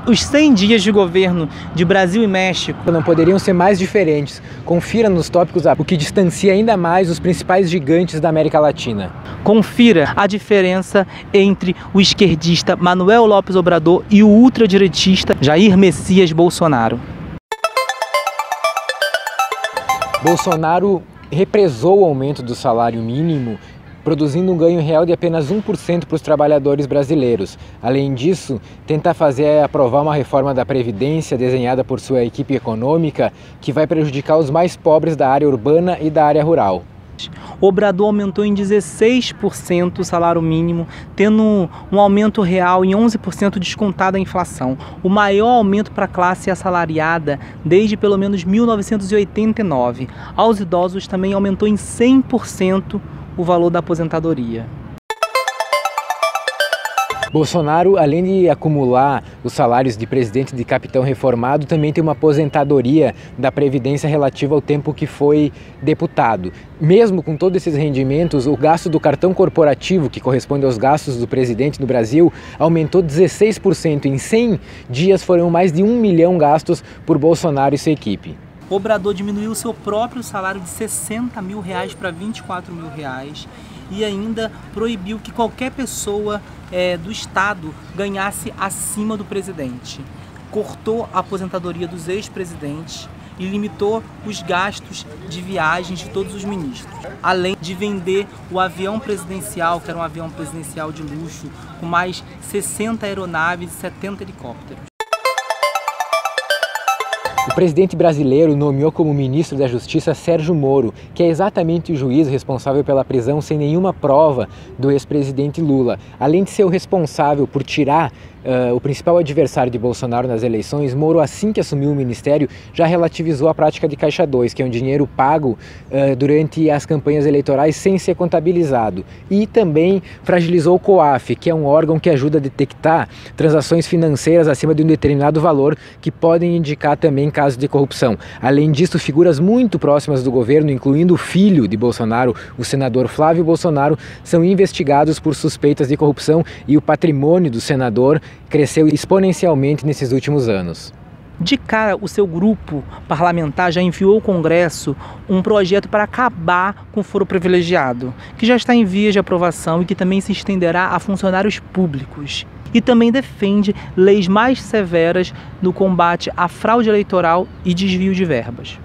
Os 100 dias de governo de Brasil e México não poderiam ser mais diferentes. Confira nos tópicos o que distancia ainda mais os principais gigantes da América Latina. Confira a diferença entre o esquerdista Manuel López Obrador e o ultradireitista Jair Messias Bolsonaro. Bolsonaro represou o aumento do salário mínimo, produzindo um ganho real de apenas 1% para os trabalhadores brasileiros. Além disso, tenta aprovar uma reforma da Previdência desenhada por sua equipe econômica que vai prejudicar os mais pobres da área urbana e da área rural. Obrador aumentou em 16% o salário mínimo, tendo um aumento real em 11% descontado a inflação. O maior aumento para a classe assalariada desde pelo menos 1989. Aos idosos também aumentou em 100% o valor da aposentadoria. Bolsonaro, além de acumular os salários de presidente e de capitão reformado, também tem uma aposentadoria da Previdência relativa ao tempo que foi deputado. Mesmo com todos esses rendimentos, o gasto do cartão corporativo, que corresponde aos gastos do presidente no Brasil, aumentou 16%. Em 100 dias foram mais de 1 milhão gastos por Bolsonaro e sua equipe. O Obrador diminuiu o seu próprio salário de R$60 mil para R$24 mil e ainda proibiu que qualquer pessoa do Estado ganhasse acima do presidente. Cortou a aposentadoria dos ex-presidentes e limitou os gastos de viagens de todos os ministros. Além de vender o avião presidencial, que era um avião presidencial de luxo, com mais 60 aeronaves e 70 helicópteros. O presidente brasileiro nomeou como ministro da Justiça Sérgio Moro, que é exatamente o juiz responsável pela prisão sem nenhuma prova do ex-presidente Lula. Além de ser o responsável por tirar o principal adversário de Bolsonaro nas eleições, Moro, assim que assumiu o ministério, já relativizou a prática de Caixa 2, que é um dinheiro pago durante as campanhas eleitorais sem ser contabilizado. E também fragilizou o COAF, que é um órgão que ajuda a detectar transações financeiras acima de um determinado valor que podem indicar também casos de corrupção. Além disso, figuras muito próximas do governo, incluindo o filho de Bolsonaro, o senador Flávio Bolsonaro, são investigados por suspeitas de corrupção e o patrimônio do senador cresceu exponencialmente nesses últimos anos. De cara, o seu grupo parlamentar já enviou ao Congresso um projeto para acabar com o foro privilegiado, que já está em vias de aprovação e que também se estenderá a funcionários públicos. E também defende leis mais severas no combate à fraude eleitoral e desvio de verbas.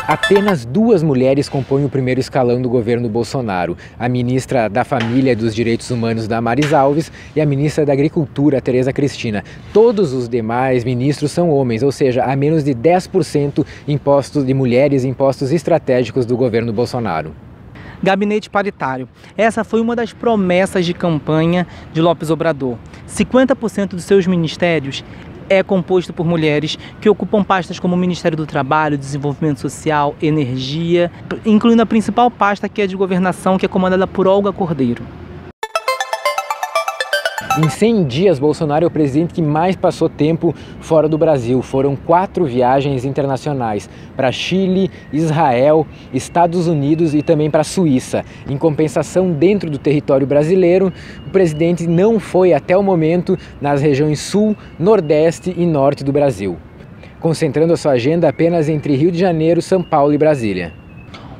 Apenas 2 mulheres compõem o primeiro escalão do governo Bolsonaro, a ministra da Família e dos Direitos Humanos, Damares Alves, e a ministra da Agricultura, Tereza Cristina. Todos os demais ministros são homens, ou seja, há menos de 10% impostos de mulheres em postos estratégicos do governo Bolsonaro. Gabinete paritário. Essa foi uma das promessas de campanha de López Obrador. 50% dos seus ministérios é composto por mulheres que ocupam pastas como o Ministério do Trabalho, Desenvolvimento Social, Energia, incluindo a principal pasta, que é de governação, que é comandada por Olga Cordeiro. Em 100 dias, Bolsonaro é o presidente que mais passou tempo fora do Brasil. Foram 4 viagens internacionais para Chile, Israel, Estados Unidos e também para a Suíça. Em compensação, dentro do território brasileiro, o presidente não foi até o momento nas regiões Sul, Nordeste e Norte do Brasil, concentrando a sua agenda apenas entre Rio de Janeiro, São Paulo e Brasília.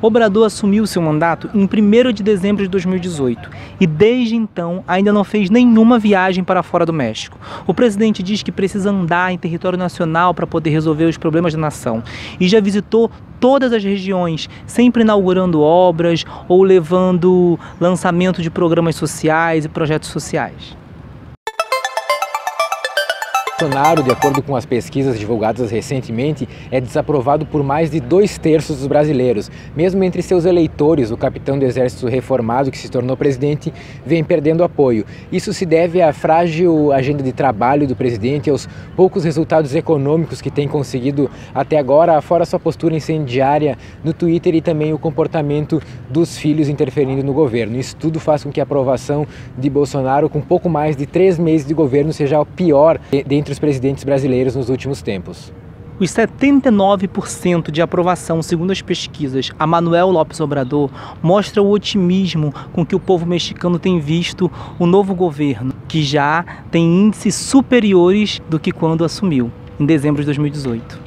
Obrador assumiu seu mandato em 1º de dezembro de 2018 e desde então ainda não fez nenhuma viagem para fora do México. O presidente diz que precisa andar em território nacional para poder resolver os problemas da nação e já visitou todas as regiões, sempre inaugurando obras ou levando lançamento de programas sociais e projetos sociais. Bolsonaro, de acordo com as pesquisas divulgadas recentemente, é desaprovado por mais de 2/3 dos brasileiros. Mesmo entre seus eleitores, o capitão do Exército reformado, que se tornou presidente, vem perdendo apoio. Isso se deve à frágil agenda de trabalho do presidente e aos poucos resultados econômicos que tem conseguido até agora, fora sua postura incendiária no Twitter e também o comportamento dos filhos interferindo no governo. Isso tudo faz com que a aprovação de Bolsonaro, com pouco mais de 3 meses de governo, seja a pior dentre os presidentes brasileiros nos últimos tempos. Os 79% de aprovação, segundo as pesquisas, a Manuel López Obrador mostra o otimismo com que o povo mexicano tem visto o novo governo, que já tem índices superiores do que quando assumiu, em dezembro de 2018.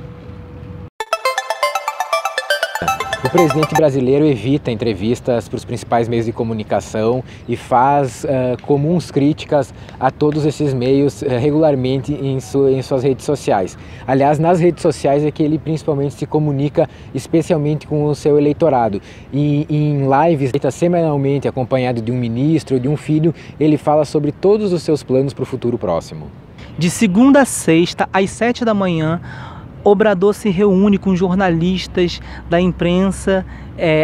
O presidente brasileiro evita entrevistas para os principais meios de comunicação e faz comuns críticas a todos esses meios regularmente em suas redes sociais. Aliás, nas redes sociais é que ele principalmente se comunica especialmente com o seu eleitorado. E em lives, semanalmente acompanhado de um ministro ou de um filho, ele fala sobre todos os seus planos para o futuro próximo. De segunda a sexta, às 7 da manhã, Obrador se reúne com jornalistas da imprensa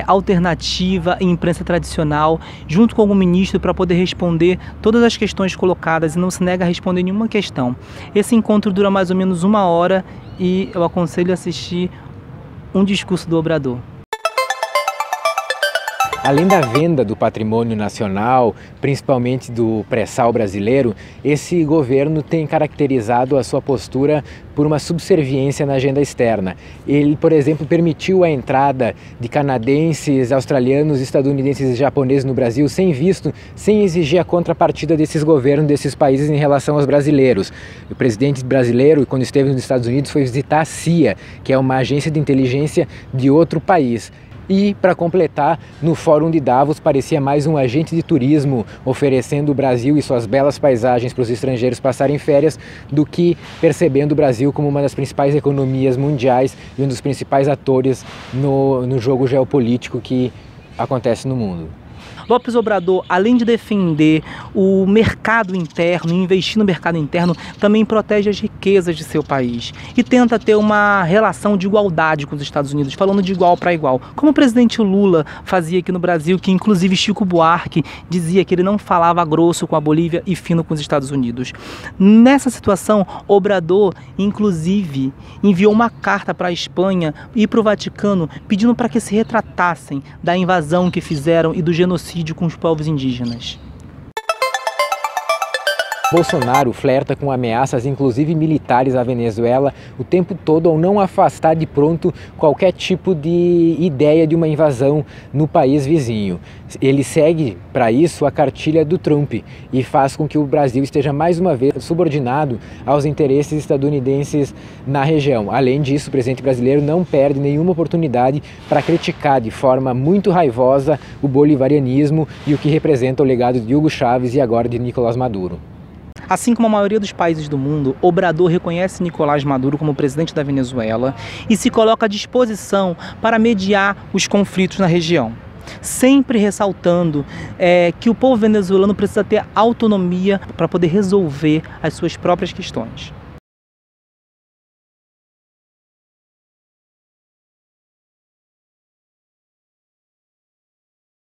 alternativa e imprensa tradicional, junto com algum ministro, para poder responder todas as questões colocadas e não se nega a responder nenhuma questão. Esse encontro dura mais ou menos 1 hora e eu aconselho a assistir um discurso do Obrador. Além da venda do patrimônio nacional, principalmente do pré-sal brasileiro, esse governo tem caracterizado a sua postura por uma subserviência na agenda externa. Ele, por exemplo, permitiu a entrada de canadenses, australianos, estadunidenses e japoneses no Brasil sem visto, sem exigir a contrapartida desses governos desses países em relação aos brasileiros. O presidente brasileiro, quando esteve nos Estados Unidos, foi visitar a CIA, que é uma agência de inteligência de outro país. E, para completar, no Fórum de Davos parecia mais um agente de turismo oferecendo o Brasil e suas belas paisagens para os estrangeiros passarem férias do que percebendo o Brasil como uma das principais economias mundiais e um dos principais atores no jogo geopolítico que acontece no mundo. López Obrador, além de defender o mercado interno, investir no mercado interno, também protege as riquezas de seu país e tenta ter uma relação de igualdade com os Estados Unidos, falando de igual para igual, como o presidente Lula fazia aqui no Brasil, que inclusive Chico Buarque dizia que ele não falava grosso com a Bolívia e fino com os Estados Unidos. Nessa situação, Obrador, inclusive, enviou uma carta para a Espanha e para o Vaticano pedindo para que se retratassem da invasão que fizeram e do genocídio com os povos indígenas. Bolsonaro flerta com ameaças, inclusive militares, à Venezuela o tempo todo, ao não afastar de pronto qualquer tipo de ideia de uma invasão no país vizinho. Ele segue, para isso, a cartilha do Trump e faz com que o Brasil esteja mais uma vez subordinado aos interesses estadunidenses na região. Além disso, o presidente brasileiro não perde nenhuma oportunidade para criticar de forma muito raivosa o bolivarianismo e o que representa o legado de Hugo Chávez e agora de Nicolás Maduro. Assim como a maioria dos países do mundo, Obrador reconhece Nicolás Maduro como presidente da Venezuela e se coloca à disposição para mediar os conflitos na região, sempre ressaltando que o povo venezuelano precisa ter autonomia para poder resolver as suas próprias questões.